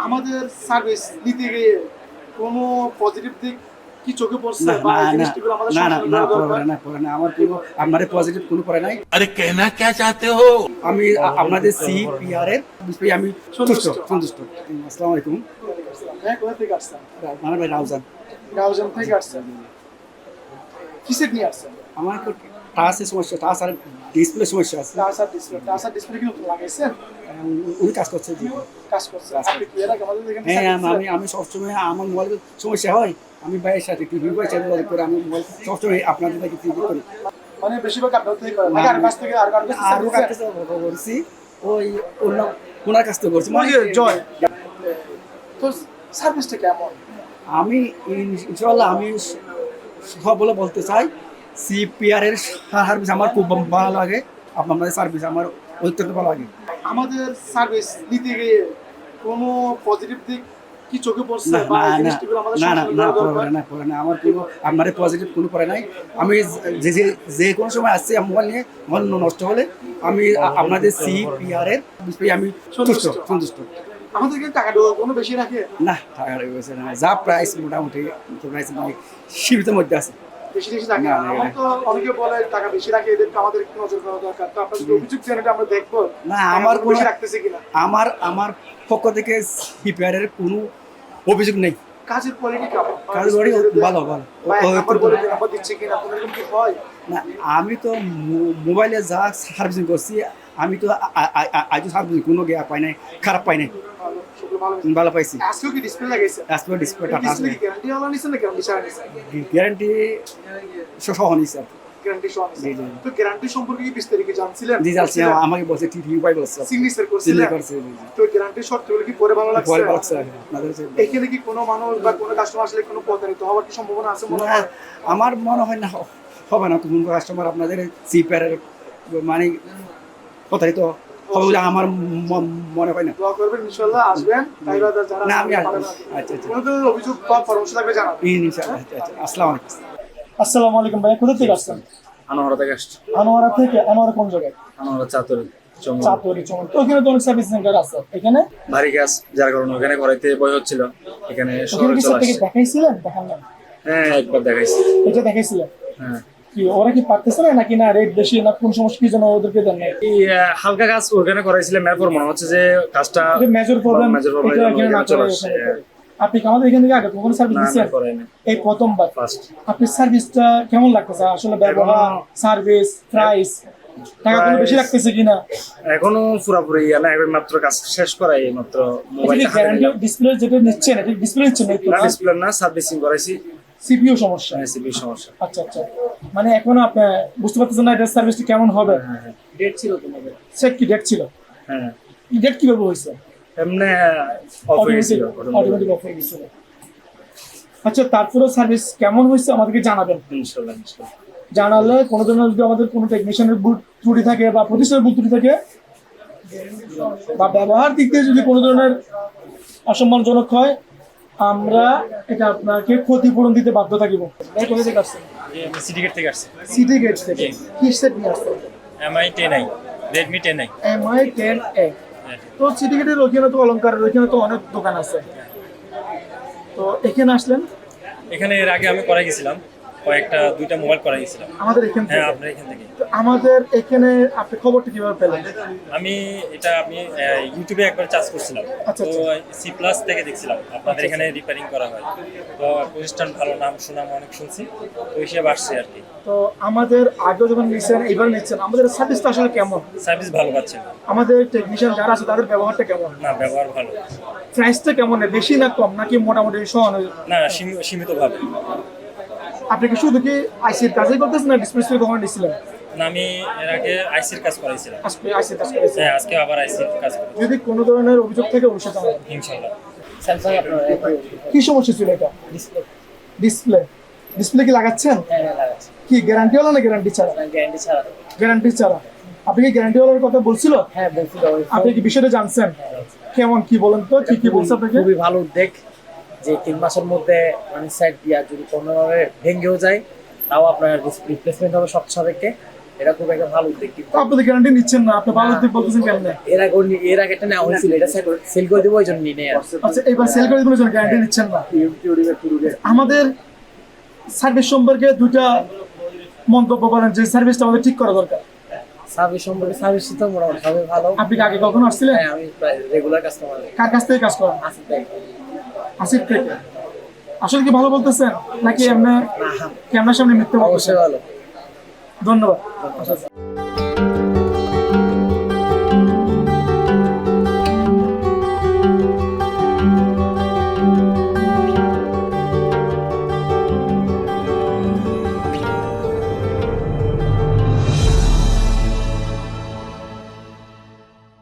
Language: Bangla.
আমাদের সার্ভিস দিতে গিয়ে কোনো পজিটিভ দিক কি চোখে পড়ছে বা এই জিনিসগুলো আমাদের না না সংশোধন না করা দরকার? পড়ে না পড়ে না আমার কোনো আপনাদের পজিটিভ কোনো পড়ে নাই। अरे कहना क्या चाहते हो? আমি আপনাদের সিপিআর এর বিষয়ে আমি সন্তুষ্ট সন্তুষ্ট। আসসালামু আলাইকুম। হ্যাঁ, কোথা থেকে আসছেন? আমার ভাই রাউজান। গাউজান থেকে আসছেন। কিসের নিয়ে আসছেন? আমার একটু টাচের সমস্যা, টাচ আর ডিসপ্লে সমস্যা আছে। টাচ আর ডিসপ্লে কি নতুন লাগাইছেন? উনি কাজ করছে জি। কাজ করছে। আপনি কি এর আগে আমাদের এখানে হ্যাঁ সার্ভিস আমি আমি সবসময় আমার মোবাইলের সমস্যা হয়, আমি ভাইয়ের সাথে টিভি ভাইয়ের সাথে যোগাযোগ করে আমি মোবাইল সবসময় আপনাদের থেকে টিভি করি। মানে বেশিরভাগ আপনার থেকে করেন নাকি আর কাছ থেকে আর কার কাছে আর সার্ভিস কাছ থেকে করছি ওই অন্য ওনার কাছ থেকে করছি ওই যে জয়। তো সার্ভিসটা কেমন? আমি ইনশাআল্লাহ আমি সব বলে বলতে চাই সিপিআর এর সার্ভিস আমার খুব ভালো লাগে, আপনাদের সার্ভিস আমার অত্যন্ত ভালো লাগে। আমাদের সার্ভিস দিতে গিয়ে কোনো পজিটিভ দিক কি চোখে পড়ছে না বা না এই না জিনিসগুলো আমাদের না না সংশোধন না করা দরকার? পড়ে না পড়ে না আমার কোনো আপনাদের পজিটিভ কোনো পড়ে নাই। আমি যে যে যে কোনো সময় আসছি মোবাইল নিয়ে মোবাইল নষ্ট হলে আমি আপনাদের সিপিআর এর বিষয়ে আমি সন্তুষ্ট সন্তুষ্ট। আমাদের এখানে টাকা দেওয়া কোনো বেশি রাখে? না টাকা রয়েছে না, যা প্রাইস মোটামুটি প্রাইস মানে সীমিতের মধ্যে আছে। বেশি বেশি রাখে না, না। না, আমার তো অনেকে বলে টাকা বেশি রাখে, এদেরকে আমাদের একটু নজর দেওয়া দরকার। তো আপনার যদি অভিযোগ জানেন আমরা দেখবো না টাকা আমার কোনো কোনো বেশি রাখতেছে কিনা। আমার পক্ষ থেকে সিপিআর এর কোনো অভিযোগ নেই। কাজের কোয়ালিটি কেমন? কাজের quality ভালো ভালো। নাম্বার বলে নাম্বার দিচ্ছে কিনা, কোনো এরকম কি হয়? না আমি তো মোবাইলে যা সার্ভিসিং করছি আমি তো আজ সার্ভিসিং কোনো গিয়া পাই নাই, খারাপ পাই নাই, ভালো, সেগুলো ভালো হয়েছে। ভালো পাইছি। আজকেও কি ডিসপ্লে লাগাইছে? আজকে ডিসপ্লেটা ডিসপ্লে কি গ্যারান্টি ওয়ালা নিছেন না গ্যারান্টি ছাড়া নিছেন? গ্যারান্টি সহ নিছে। গ্যারান্টি সহ নিছেন। জি, জি। তো গ্যারান্টি সম্পর্কে কি বিস্তারিত জানছিলেন? জি যাচ্ছি আমাকে বলছে টিভি পাই বলছে সিগনেচার সিলে করছিলেন? করছে। তো গ্যারান্টি শর্তগুলো কি পরে ভালো লাগছে? পরে বলছে আপনাদের এখানে কি কোনো মানুষ বা কোনো কাস্টমার আসলে কোনো প্রতারিত হওয়ার কি সম্ভাবনা আছে মনে না হয়? আমার মনে হয় না হবে না কোন কাস্টমার আপনাদের সিপিআর এর মানে প্রতারিত হবে বলে আমার মনে হয় না। দোয়া করবেন ইনশাআল্লাহ, আসবেন তাইবা যারা না আমি পারেন না। আচ্ছা আচ্ছা কোনো ধরনের অভিযোগ বা পরামর্শ থাকলে জানাবেন। ইনশাআল্লাহ। আচ্ছা আসসালামু আলাইকুম। আসসালামু আলাইকুম ভাই, কোথা থেকে আসছেন? আনোয়ারা থেকে আসছি। আনোয়ারা থেকে? আনোয়ারা কোন জায়গায়? আনোয়ারা চাতুরি চমক চাঁদপুরি চমন। তো ওখানে তো অনেক সার্ভিস সেন্টার আছে এখানে। ভারী কাজ, যার কারণে ওখানে করাইতে ভয় হচ্ছিল, এখানে ওখানে শহরে কি চলে সবথেকে আসছে। দেখাইছিলেন? দেখান না? হ্যাঁ একবার দেখাইছি। এটা দেখাইছিলেন? হ্যাঁ কি ওরা কি পারতেছে না নাকি না রেট বেশি না কোন সমস্যা কি জন্য ওদেরকে দেন না? এই হালকা কাজ ওখানে করাইছিলাম, এরপর মনে হচ্ছে যে কাজটা এটা মেজর প্রবলেম, মেজর প্রবলেম এটা এখানে না চলে করে আসছে। ওখানে করে। আপনি কি আমাদের এখান থেকে আগে কখনো সার্ভিস না দিয়েছেন? না করাই না, এই প্রথমবার ফার্স্ট। আপনি সার্ভিসটা কেমন লাগতেছে আসলে? ব্যবহার, সার্ভিস, প্রাইস, টাকা কোনো বেশি লাগতেছে কিনা? এখনো পুরোপুরি না, একবার মাত্র কাজ শেষ করাই মাত্র মোবাইল এটা গ্যারান্টি ডিসপ্লে যেটা নিচ্ছেন এটা ডিসপ্লে নিচ্ছেন না? না ডিসপ্লে না, সার্ভিসিং করাইছি, সিপিইউ সমস্যা? সিপি সমস্যা। আচ্ছা আচ্ছা, মানে এখন আপনি বুঝতে পারতেছেন না এটা সার্ভিসটা কেমন হবে? হ্যাঁ ডেট ছিল তোমাদের? সেট কি ডেট ছিল? হ্যাঁ ডেট কিভাবে হয়েছে? এমনি অফ হয়ে গেছিল, অটোমেটিক অফ হয়ে গেছিল। আচ্ছা, তারপরে সার্ভিস কেমন হয়েছে আমাদেরকে জানাবেন। ইনশাআল্লাহ ইনশাআল্লাহ। জানালে কোনো ধরনের যদি আমাদের কোনো টেকনিশিয়ানের ভুল ত্রুটি থাকে বা প্রতিষ্ঠানের ভুল ত্রুটি থাকে বা ব্যবহার দিক দিয়ে যদি কোনো ধরনের অসম্মানজনক হয় আমরা এটা আপনাকে ক্ষতিপূরণ দিতে বাধ্য থাকিব। ভাই কোথা থেকে আসছেন? আমি সিটিগেট থেকে আসছি। সিটি গেট থেকে। কি সেট নিয়ে আসছেন? MI 10i, Redmi 10i। MI 10A। তো সিটি গেটের ওইখানে তো অলংকারের ওইখানে তো অনেক দোকান আছে, তো এখানে আসলেন? এখানে এর আগে আমি করাই গেছিলাম, দুইটা মোবাইল করাই গেছিলাম। আমাদের এখান হ্যাঁ থেকে? আপনার এখান থেকে। তো আমাদের এখানে আপনি খবরটা কিভাবে পেলেন? আমি ইউটিউবে একবার চার্জ করছিলাম, আচ্ছা, তো C+ থেকে দেখছিলাম আপনাদের এখানে রিপেয়ারিং করা হয়। তো প্রতিষ্ঠান ভালো, নাম সুনাম অনেক শুনছি, তো হিসেবে আসছে আর কি। তো আমাদের আগে যখন নিচ্ছেন এইবার নিচ্ছেন, আমাদের সার্ভিসটা আসলে কেমন? সার্ভিস ভালো পাচ্ছেন? আমাদের টেকনিশিয়ান যারা আছে তাদের ব্যবহারটা কেমন? না ব্যবহার ভালো। প্রাইসটা কেমন, বেশি না কম নাকি মোটামুটি সমান? না সীমিতভাবে। আপনি কি শুধু কি আইসির কাজই করতেছেন না ডিসপ্লে কখন নিছিলেন? না আমি এর আগে আইসির কাজ করাইছিলাম। আজকে আইসির কাজ করেছেন? হ্যাঁ আজকে আবার আইসির কাজ করি যদি কোনো ধরনের অভিযোগ থাকে অবশ্যই জানাবেন ইনশাআল্লাহ। স্যামসাং আপনার কি সমস্যা ছিল এটা? ডিসপ্লে ডিসপ্লে ডিসপ্লে কি লাগাচ্ছেন? হ্যাঁ লাগাচ্ছে, কি গ্যারান্টি ওয়ালা না গ্যারান্টি ছাড়া? গ্যারান্টি ছাড়া। গ্যারান্টি ছাড়া। আপনি কি গ্যারান্টি ওয়ালার কথা বলছিল? হ্যাঁ বলছিল। আপনি কি বিষয়টা জানছেন? কেমন কি বলেন তো, কি বলছে আপনাকে? খুবই ভালো উদ্যোগ যে 3 মাসের মধ্যে মানে সাইড দিয়া যদি কোনোভাবে ভেঙেও যায় তাও আপনার রিপ্লেসমেন্ট হবে সব সাপেক্ষে, এটা খুব একটা ভালো উদ্যোগ। কিন্তু তো আপনি তো গ্যারান্টি নিচ্ছেন না, আপনি ভালো উদ্যোগ বলতেছেন কেন? এর আগে একটা নেওয়া হয়েছিল, এটা সেল করে দেবো ওই জন্য নিয়ে নেয়। আচ্ছা, এবার সেল করে দেওয়ার জন্য গ্যারান্টি নিচ্ছেন না। আমাদের সার্ভিস সম্পর্কে দুইটা মন্তব্য করেন যে সার্ভিসটা আমাদের ঠিক করা দরকার। সার্ভিস সম্পর্কে সার্ভিস তো মোটামুটি সবই ভালো। আপনি কি আগে কখনো আসছিলেন? হ্যাঁ, আমি প্রায় রেগুলার কাস্টমার। কার কাছ থেকে কাজ করেন? আছে তাই আসিফ থেকে। আসলে কি ভালো বলতেছেন নাকি আপনার না, ক্যামেরার সামনে মিথ্যে বলতেছেন? অবশ্যই ভালো। ধন্যবাদ।